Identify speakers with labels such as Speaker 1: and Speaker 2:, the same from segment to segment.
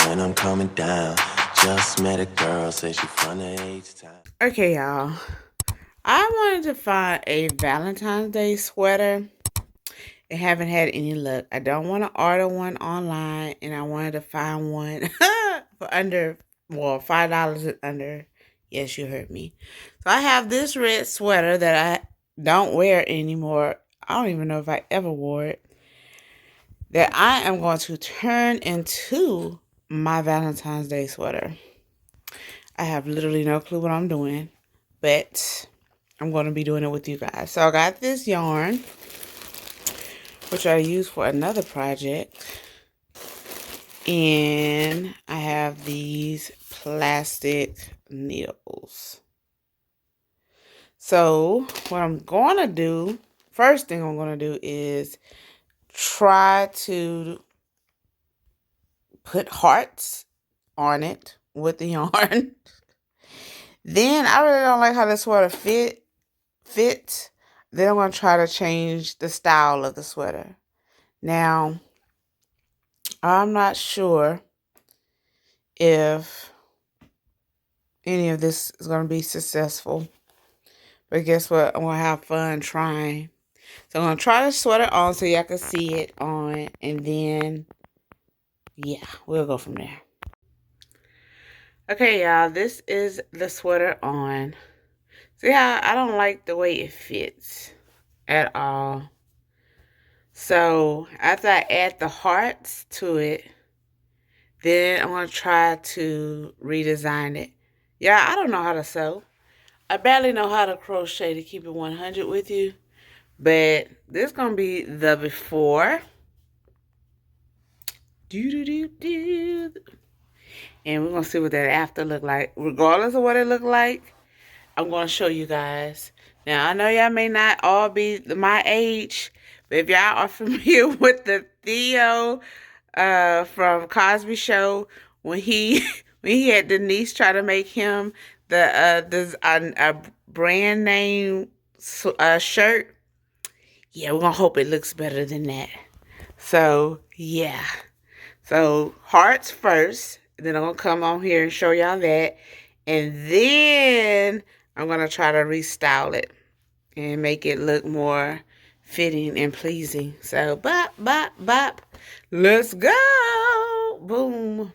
Speaker 1: when I'm coming down. Just met a girl, say she from the H-Town.
Speaker 2: Okay, y'all. I wanted to find a Valentine's Day sweater and haven't had any luck. I don't want to order one online, and I wanted to find one for under, well, $5 and under. Yes, you heard me. So I have this red sweater that I don't wear anymore. I don't even know if I ever wore it. That I am going to turn into my Valentine's Day sweater. I have literally no clue what I'm doing, but I'm going to be doing it with you guys. So I got this yarn, which I use for another project. And I have these plastic needles. So what I'm going to do, first thing I'm going to do is try to put hearts on it with the yarn. Then I really don't like how this sweater fits. Then I'm going to try to change the style of the sweater. Now, I'm not sure if any of this is going to be successful. But guess what? I'm going to have fun trying. So I'm going to try the sweater on so y'all can see it on. And then, yeah, we'll go from there. Okay, y'all. This is the sweater on. See how I don't like the way it fits at all. So after I add the hearts to it, then I'm going to try to redesign it. Yeah, I don't know how to sew. I barely know how to crochet, to keep it 100 with you. But this is going to be the before. And we're going to see what that after look like. Regardless of what it look like, I'm going to show you guys. Now, I know y'all may not all be my age, but if y'all are familiar with the Theo from Cosby Show, when he had Denise try to make him a brand name shirt, yeah, we're gonna hope it looks better than that. So yeah, so hearts first, then I'm gonna come on here and show y'all that, and then I'm gonna try to restyle it and make it look more fitting and pleasing. So bop bop bop, let's go. Boom.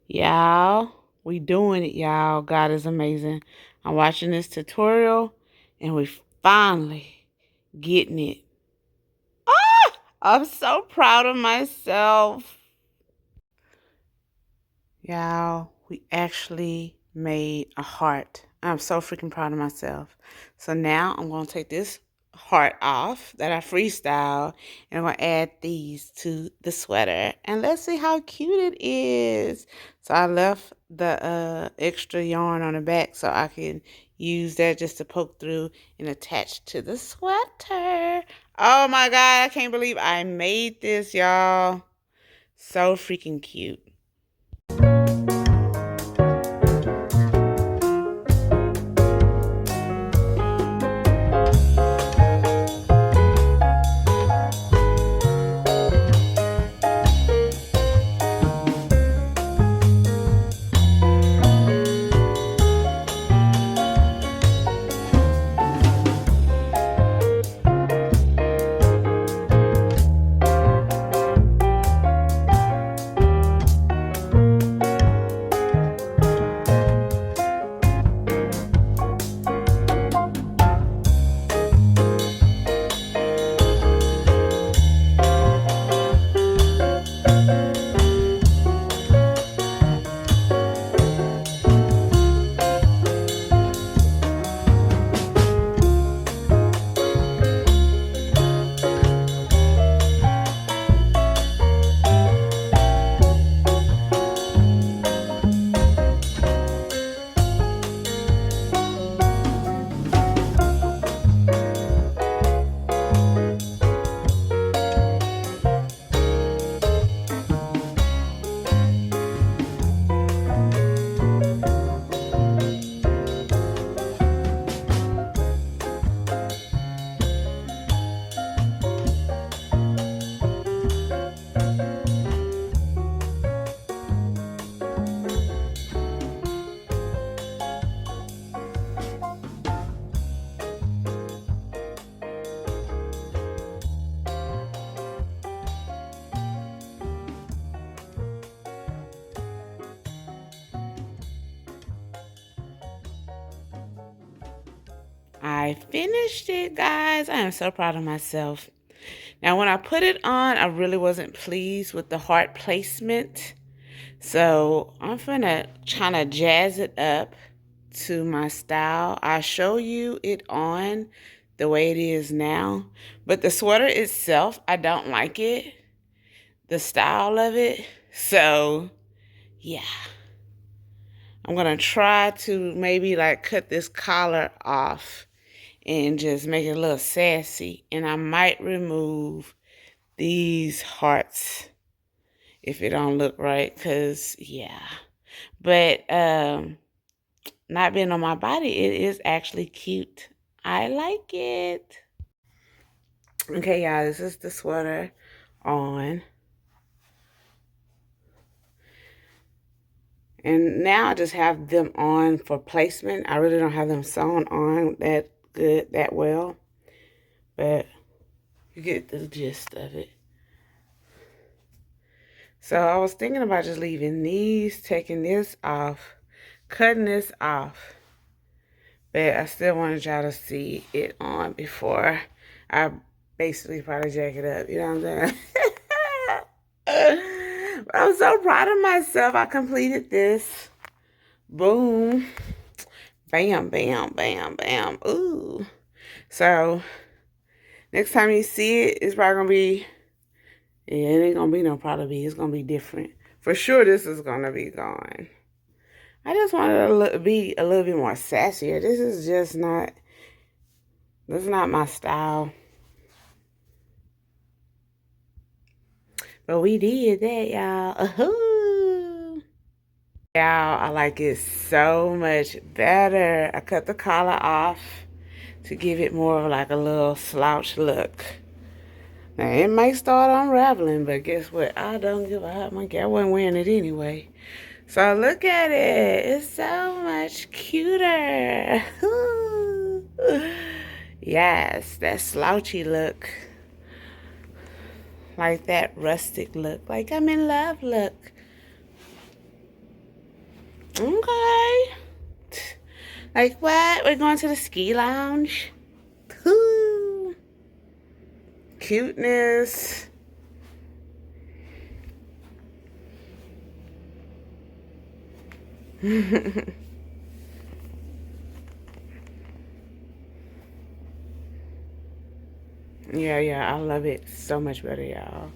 Speaker 2: Y'all, we doing it, y'all. God is amazing. I'm watching this tutorial and we finally getting it. Ah, I'm so proud of myself. Y'all, we actually made a heart. I'm so freaking proud of myself. So now I'm going to take this heart off that I freestyle, and I'm going to add these to the sweater. And let's see how cute it is. So I left the extra yarn on the back so I can use that just to poke through and attach to the sweater. Oh my God, I can't believe I made this, y'all. So freaking cute. I finished it, guys. I am so proud of myself. Now, when I put it on, I really wasn't pleased with the heart placement. So I'm gonna try to jazz it up to my style. I'll show you it on the way it is now. But the sweater itself, I don't like it. The style of it. So, yeah. I'm gonna try to maybe like cut this collar off and just make it a little sassy. And I might remove these hearts if it don't look right, because yeah. But not being on my body, it is actually cute. I like it. Okay, y'all, this is the sweater on. And now I just have them on for placement. I really don't have them sewn on that good, that well. But you get the gist of it. So I was thinking about just leaving these, taking this off, cutting this off. But I still wanted y'all to see it on before I basically probably jack it up. You know what I'm saying? But I'm so proud of myself. I completed this. Boom. Bam, bam, bam, bam. Ooh. So next time you see it, it's probably going to be, yeah, it ain't going to be no probably. It's going to be different. For sure, this is going to be gone. I just wanted to be a little bit more sassier. This is just not, this is not my style. But we did that, y'all. Y'all, I like it so much better. I cut the collar off to give it more of like a little slouch look. Now, it might start unraveling, but guess what? I don't give a hot monkey. I wasn't wearing it anyway. So look at it. It's so much cuter. Yes, that slouchy look. Like that rustic look. Like I'm in love look. Okay. Like what? We're going to the ski lounge? Ooh. Cuteness. Yeah, I love it so much better, y'all.